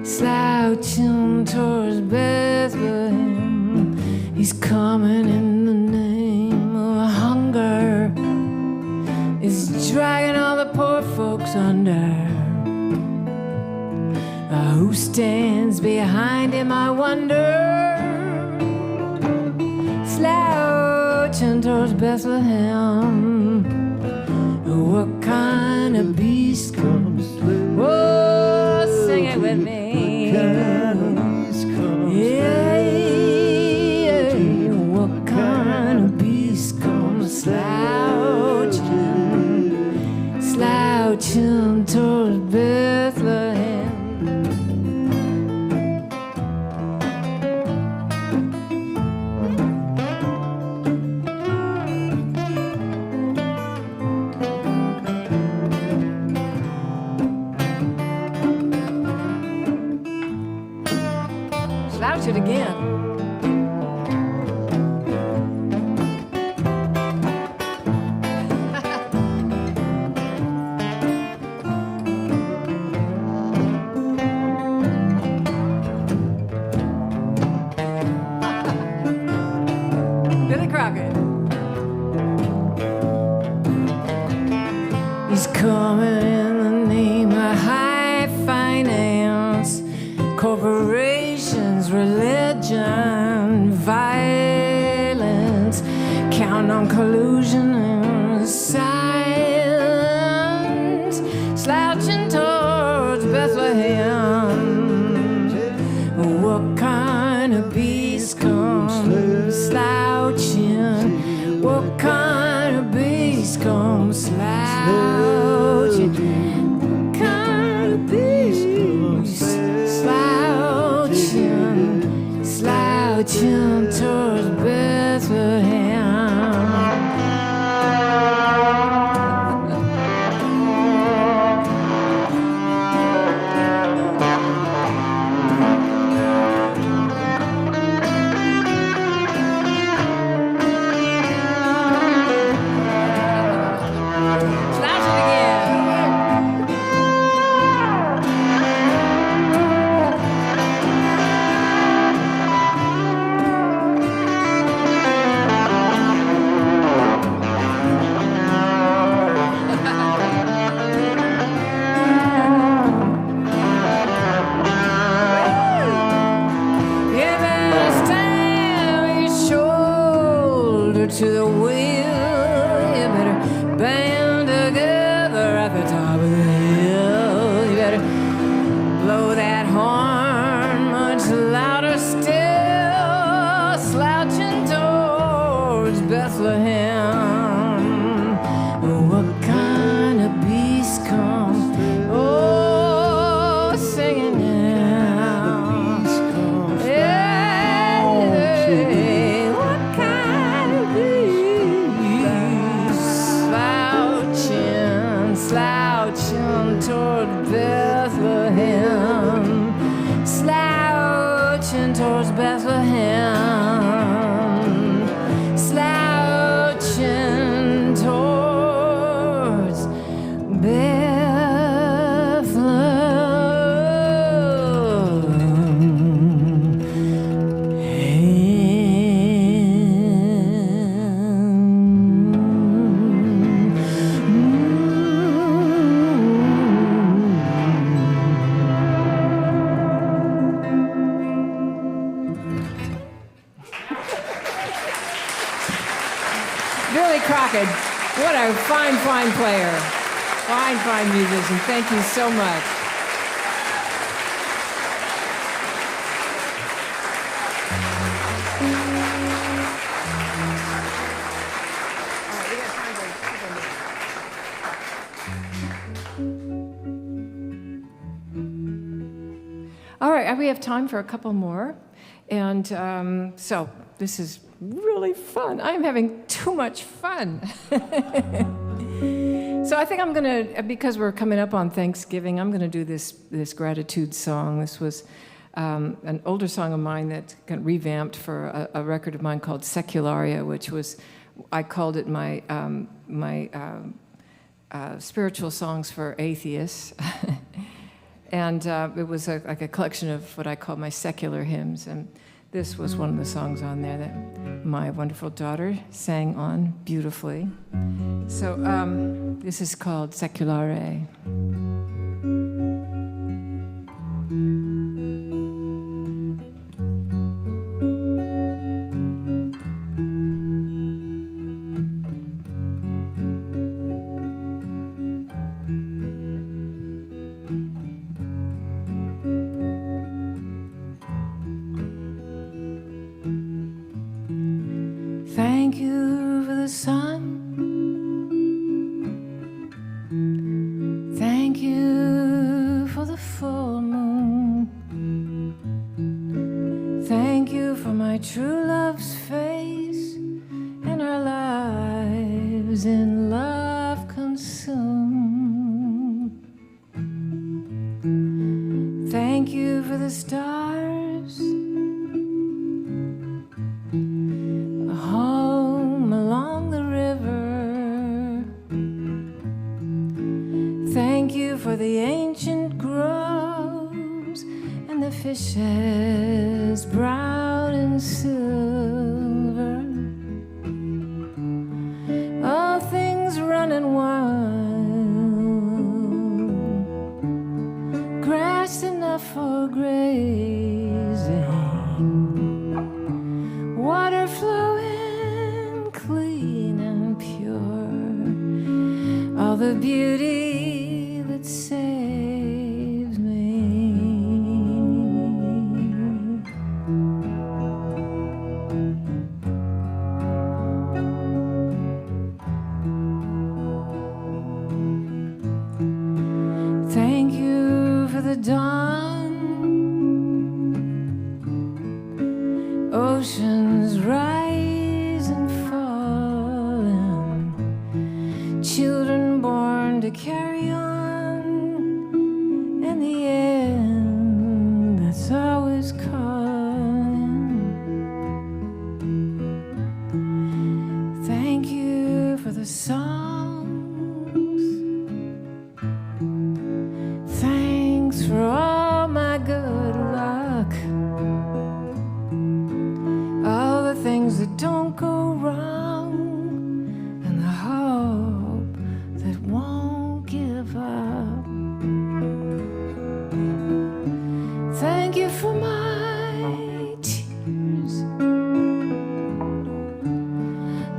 Slouching towards Bethlehem. He's coming in the name of hunger. He's dragging all the poor folks under. Who stands behind him, I wonder? Slouching towards Bethlehem. What kind of beast comes? Whoa, sing it with me. What kind of beast comes? Yeah. Slouch it again. Billy Crockett. He's coming in the name of high finance, corporations, religion, violence, count on collusion and silence, slouching towards Bethlehem. What kind of beast comes slouching? What kind of beast comes slouching? What kind of beast slouching, slouching towards Bethlehem? To the wheel, you better band together at the top of the hill. You better blow that horn much louder still, slouching towards Bethlehem. What kind of beast comes? Oh, singing now. Yeah, what kind of slouching toward Bethlehem, slouching towards Bethlehem, slouching towards Billy Crockett, what a fine, fine player. Fine, fine musician. Thank you so much. All right, we have time for a couple more. And so this is really fun. I'm having too much fun. So I think I'm going to, because we're coming up on Thanksgiving, I'm going to do this gratitude song. This was an older song of mine that got revamped for a record of mine called Secularia, which was, I called it my spiritual songs for atheists. And it was like a collection of what I call my secular hymns. And this was one of the songs on there that my wonderful daughter sang on beautifully. So this is called Seculare. Thank you for the sun. Thank you for the full moon. Thank you for my true love's face and our lives in love consumed. Thank you for the stars dishes brown and silver, all things running wild, grass enough for grazing, water flowing clean and pure, all the beauty that saves me. Thank you for the dawn, oceans rise and falling, children born to carry on, and the end that's always calling. Thank you for the songs, thanks for all my good luck, all the things that don't go wrong, and the hope that won't give up. Thank you for my tears,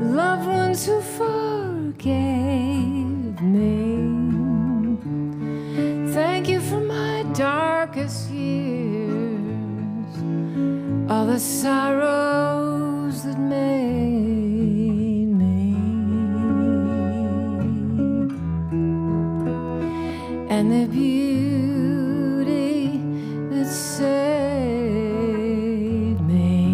loved ones who forgave me. Thank you for my darkest years, all the sorrows that made me, and the beauty that saved me.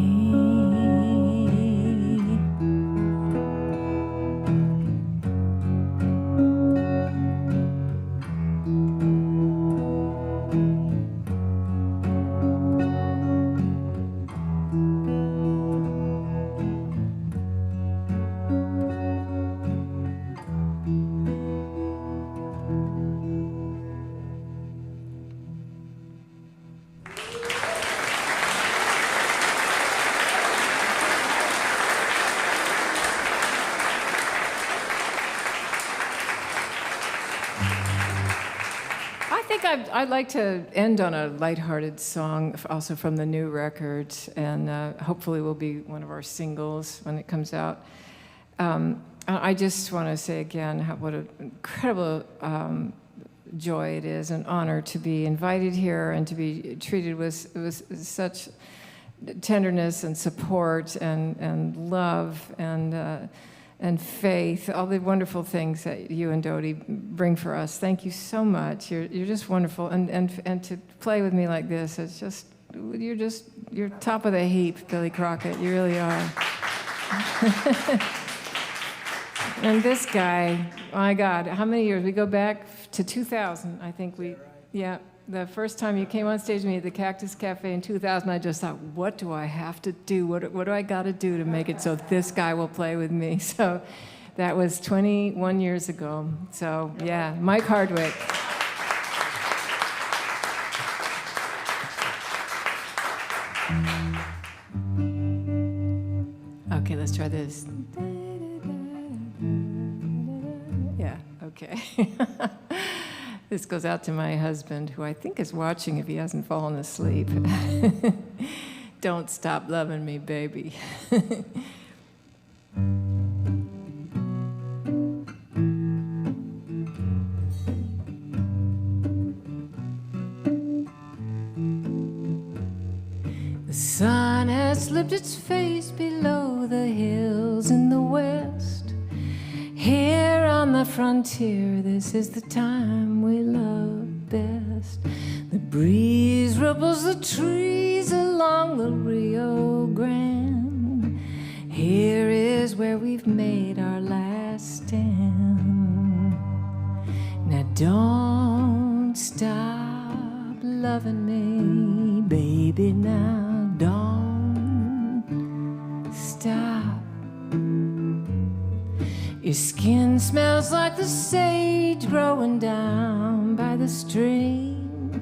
I think I'd like to end on a lighthearted song, also from the new record, and hopefully will be one of our singles when it comes out. I just want to say again what an incredible joy it is, an honor to be invited here and to be treated with such tenderness and support and love and faith, all the wonderful things that you and Dodie bring for us. Thank you so much. You're just wonderful, and to play with me like this, it's just you're top of the heap, Billy Crockett. You really are. And this guy, my God, how many years? We go back to 2000, I think we, yeah. The first time you came on stage with me at the Cactus Cafe in 2000, I just thought, what do I have to do? What do I got to do to make it so this guy will play with me? So that was 21 years ago. So yeah, Mike Hardwick. Okay, let's try this. Yeah, okay. This goes out to my husband, who I think is watching if he hasn't fallen asleep. Don't stop loving me, baby. The sun has slipped its face below the hills in the west. Here on the frontier, this is the time we love best. The breeze ripples the trees along the Rio Grande. Here is where we've made our last stand. Now don't stop loving me, baby, now don't stop. Your skin smells like the sage growing down by the stream.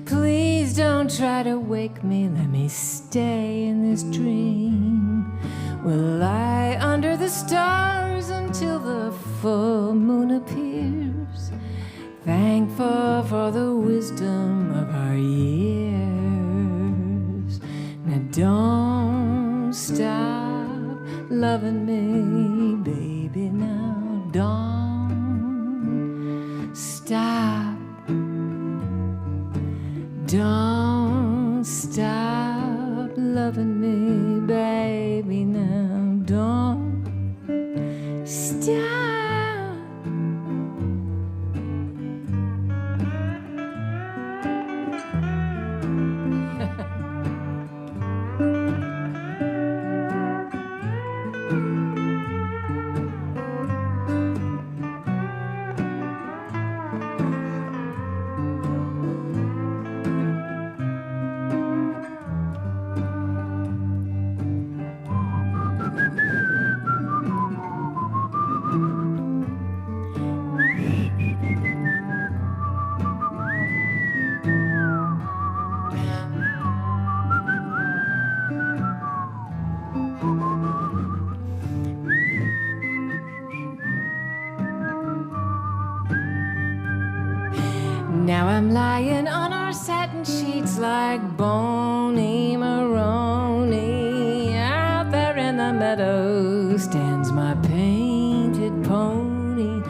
Please Please don't try to wake me, let me stay in this dream. We'll lie under the stars until the full moon appears, thankful for the wisdom of our years. Now don't stop loving me, baby, now don't stop. Don't stop loving me, baby, now don't stop. Now I'm lying on our satin sheets like Boney Maroney. Out there in the meadow stands my painted pony.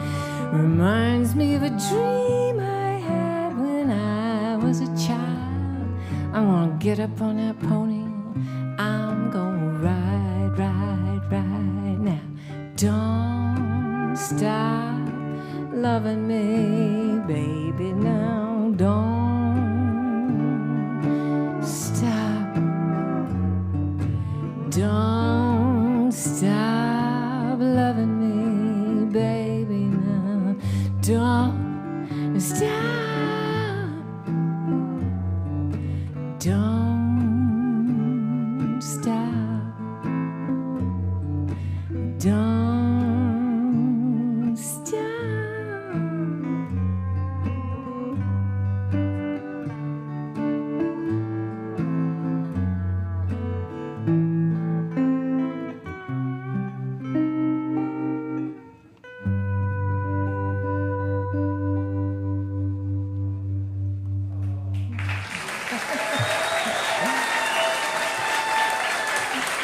Reminds me of a dream I had when I was a child. I'm gonna get up on that pony, I'm gonna ride, ride, ride. Now don't stop loving me, baby, now don't stop. Don't stop loving me, baby, now don't stop. Don't stop. Don't stop.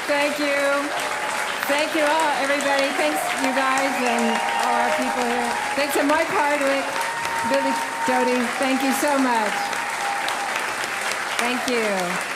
Thank you. Thank you all, everybody. Thanks, you guys, and all our people here. Thanks to Mike Hardwick, Billy Doty. Thank you so much. Thank you.